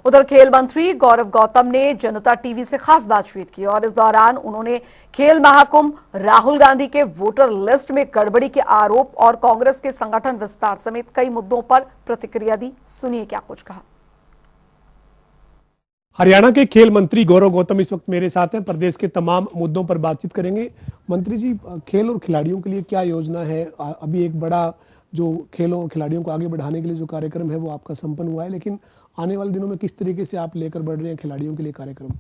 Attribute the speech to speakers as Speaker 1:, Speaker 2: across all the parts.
Speaker 1: उधर खेल मंत्री गौरव गौतम ने जनता टीवी से खास बातचीत की और इस दौरान उन्होंने खेल महाकुंभ, राहुल गांधी के वोटर लिस्ट में गड़बड़ी के आरोप और कांग्रेस के संगठन विस्तार समेत कई मुद्दों पर प्रतिक्रिया दी। सुनिए क्या कुछ कहा।
Speaker 2: हरियाणा के खेल मंत्री गौरव गौतम इस वक्त मेरे साथ हैं। प्रदेश के तमाम मुद्दों पर बातचीत करेंगे। मंत्री जी, खेल और खिलाड़ियों के लिए क्या योजना है? अभी एक बड़ा जो खेलों और खिलाड़ियों को आगे बढ़ाने के लिए जो कार्यक्रम है वो आपका संपन्न हुआ है, लेकिन आने वाले दिनों में किस तरीके से आप लेकर बढ़ रहे हैं खिलाड़ियों के लिए कार्यक्रम?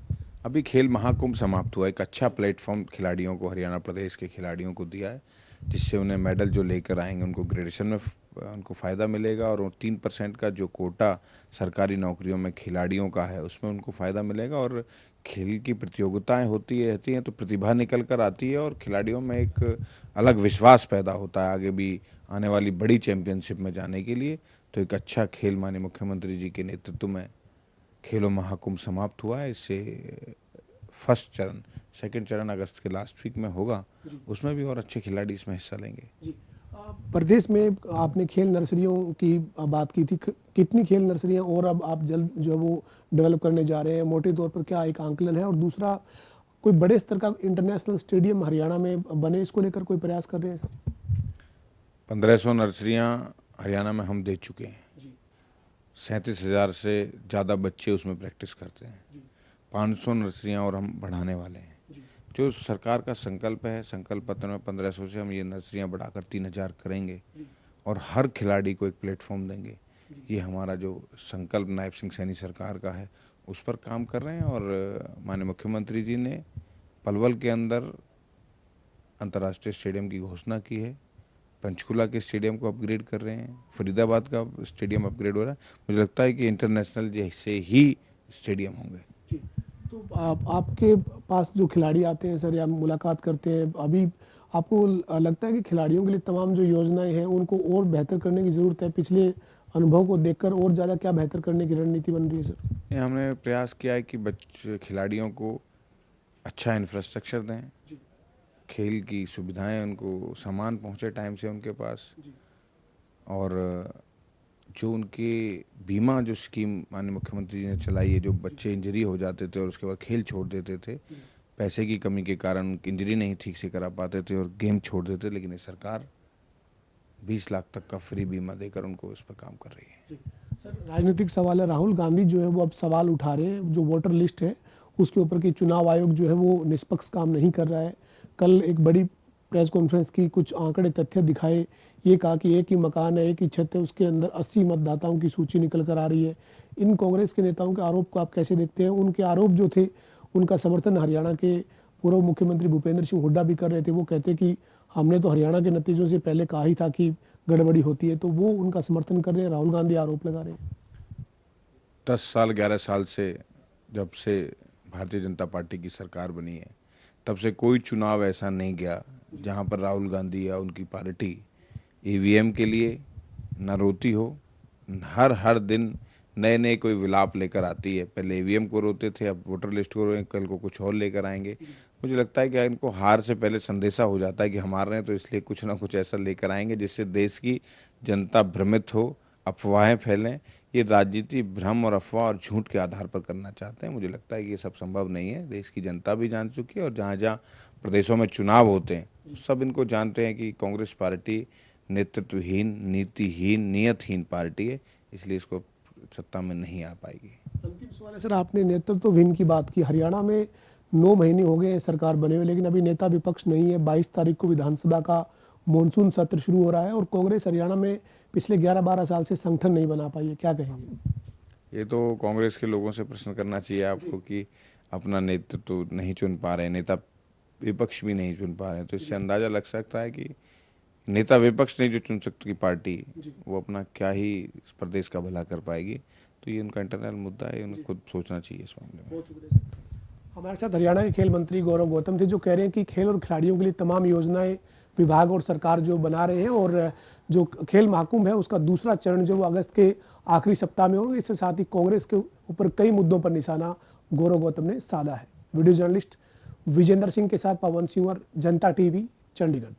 Speaker 3: अभी खेल महाकुंभ समाप्त हुआ। एक अच्छा प्लेटफॉर्म खिलाड़ियों को, हरियाणा प्रदेश के खिलाड़ियों को दिया है, जिससे उन्हें मेडल जो लेकर आएंगे उनको ग्रेडेशन में उनको फ़ायदा मिलेगा और 3% का जो कोटा सरकारी नौकरियों में खिलाड़ियों का है उसमें उनको फ़ायदा मिलेगा। और खेल की प्रतियोगिताएं होती रहती हैं तो प्रतिभा निकल कर आती है और खिलाड़ियों में एक अलग विश्वास पैदा होता है आगे भी आने वाली बड़ी चैंपियनशिप में जाने के लिए। तो एक अच्छा खेल माननीय मुख्यमंत्री जी के नेतृत्व में खेलों महाकुंभ समाप्त हुआ है। इससे फर्स्ट चरण, सेकंड चरण अगस्त के लास्ट वीक में होगा, उसमें भी और अच्छे खिलाड़ी इसमें हिस्सा लेंगे।
Speaker 2: प्रदेश में आपने खेल नर्सरियों की बात की थी, कितनी खेल नर्सरियां और अब आप जल्द जो है वो डेवलप करने जा रहे हैं? मोटे तौर पर क्या एक आंकलन है? और दूसरा, कोई बड़े स्तर का इंटरनेशनल स्टेडियम हरियाणा में बने, इसको लेकर कोई प्रयास कर रहे हैं सर?
Speaker 3: 1500 नर्सरियां हरियाणा में हम दे चुके हैं। 37,000 से ज़्यादा बच्चे उसमें प्रैक्टिस करते हैं। 500 नर्सरियां और हम बढ़ाने वाले हैं। जो सरकार का संकल्प है, संकल्प पत्र में 1500 से हम ये नर्सरियां बढ़ाकर 3000 करेंगे और हर खिलाड़ी को एक प्लेटफॉर्म देंगे। ये हमारा जो संकल्प नायब सिंह सैनी सरकार का है उस पर काम कर रहे हैं। और माननीय मुख्यमंत्री जी ने पलवल के अंदर अंतर्राष्ट्रीय स्टेडियम की घोषणा की है। पंचकुला के स्टेडियम को अपग्रेड कर रहे हैं, फरीदाबाद का स्टेडियम अपग्रेड हो रहा है। मुझे लगता है कि इंटरनेशनल जैसे ही स्टेडियम होंगे।
Speaker 2: तो आपके पास जो खिलाड़ी आते हैं सर या मुलाकात करते हैं, अभी आपको लगता है कि खिलाड़ियों के लिए तमाम जो योजनाएं हैं उनको और बेहतर करने की ज़रूरत है? पिछले अनुभव को देखकर और ज़्यादा क्या बेहतर करने की रणनीति बन रही है सर?
Speaker 3: ये हमने प्रयास किया है कि बच्चे खिलाड़ियों को अच्छा इंफ्रास्ट्रक्चर दें, खेल की सुविधाएं उनको सामान पहुंचे टाइम से उनके पास, और जो उनके बीमा जो स्कीम माननीय मुख्यमंत्री जी ने चलाई है, जो बच्चे इंजरी हो जाते थे और उसके बाद खेल छोड़ देते थे, पैसे की कमी के कारण उनकी इंजरी नहीं ठीक से करा पाते थे और गेम छोड़ देते, लेकिन ये सरकार 20 लाख तक का फ्री बीमा देकर उनको इस पर काम कर रही है।
Speaker 2: सर, राजनीतिक सवाल है। राहुल गांधी जो है वो अब सवाल उठा रहे हैं, जो वोटर लिस्ट है उसके ऊपर कि चुनाव आयोग जो है वो निष्पक्ष काम नहीं कर रहा है। कल एक बड़ी प्रेस कॉन्फ्रेंस की, कुछ आंकड़े तथ्य दिखाए, ये कहा कि एक ही मकान है, एक ही छत है, उसके अंदर 80 मतदाताओं की सूची निकल कर आ रही है। इन कांग्रेस के नेताओं के आरोप को आप कैसे देखते हैं? उनके आरोप जो थे उनका समर्थन हरियाणा के पूर्व मुख्यमंत्री भूपेंद्र सिंह हुड्डा भी कर रहे थे। वो कहते कि हमने तो हरियाणा के नतीजों से पहले कहा ही था कि गड़बड़ी होती है, तो वो उनका समर्थन कर रहे हैं, राहुल गांधी आरोप लगा रहे हैं।
Speaker 3: 10 साल 11 साल से जब से भारतीय जनता पार्टी की सरकार बनी है तब से कोई चुनाव ऐसा नहीं गया जहां पर राहुल गांधी या उनकी पार्टी ईवीएम के लिए न रोती हो। हर दिन नए नए कोई विलाप लेकर आती है। पहले ईवीएम को रोते थे, अब वोटर लिस्ट को रोए, कल को कुछ और लेकर आएंगे। मुझे लगता है कि इनको हार से पहले संदेशा हो जाता है कि हम हार रहे हैं, तो इसलिए कुछ ना कुछ ऐसा लेकर आएंगे जिससे देश की जनता भ्रमित हो, अफवाहें फैलें। ये राजनीति भ्रम और अफवाह और झूठ के आधार पर करना चाहते हैं। मुझे लगता है कि ये सब संभव नहीं है। देश की जनता भी जान चुकी है और जहाँ जहाँ प्रदेशों में चुनाव होते हैं सब इनको जानते हैं कि कांग्रेस पार्टी नेतृत्वहीन, नीतिहीन, नियतहीन पार्टी है, इसलिए इसको सत्ता में नहीं आ पाएगी।
Speaker 2: अंतिम सवाल है सर, आपने नेतृत्वहीन की बात की। हरियाणा में 9 महीने हो गए सरकार बने हुए, लेकिन अभी नेता विपक्ष नहीं है। 22 तारीख को विधानसभा का मॉनसून सत्र शुरू हो रहा है और कांग्रेस हरियाणा में पिछले 11-12 साल से संगठन नहीं बना पाई है, क्या कहेंगे?
Speaker 3: ये तो कांग्रेस के लोगों से प्रश्न करना चाहिए आपको कि अपना नेतृत्व नहीं चुन पा रहे, नेता विपक्ष भी नहीं चुन पा रहे, तो इससे अंदाजा लग सकता है कि नेता विपक्ष नहीं जो चुन सकती पार्टी, वो अपना क्या ही इस प्रदेश का भला कर पाएगी। तो ये उनका इंटरनल मुद्दा है, उनको खुद सोचना चाहिए इस मामले में।
Speaker 2: हमारे साथ हरियाणा के खेल मंत्री गौरव गौतम थे, जो कह रहे हैं कि खेल और खिलाड़ियों के लिए तमाम योजनाएं विभाग और सरकार जो बना रहे हैं और जो खेल महाकुंभ है उसका दूसरा चरण जो वो अगस्त के आखिरी सप्ताह में होगा। इसके साथ ही कांग्रेस के ऊपर कई मुद्दों पर निशाना गौरव गौतम ने साधा है। वीडियो जर्नलिस्ट विजेंद्र सिंह के साथ पवन सिंह, जनता टीवी, चंडीगढ़।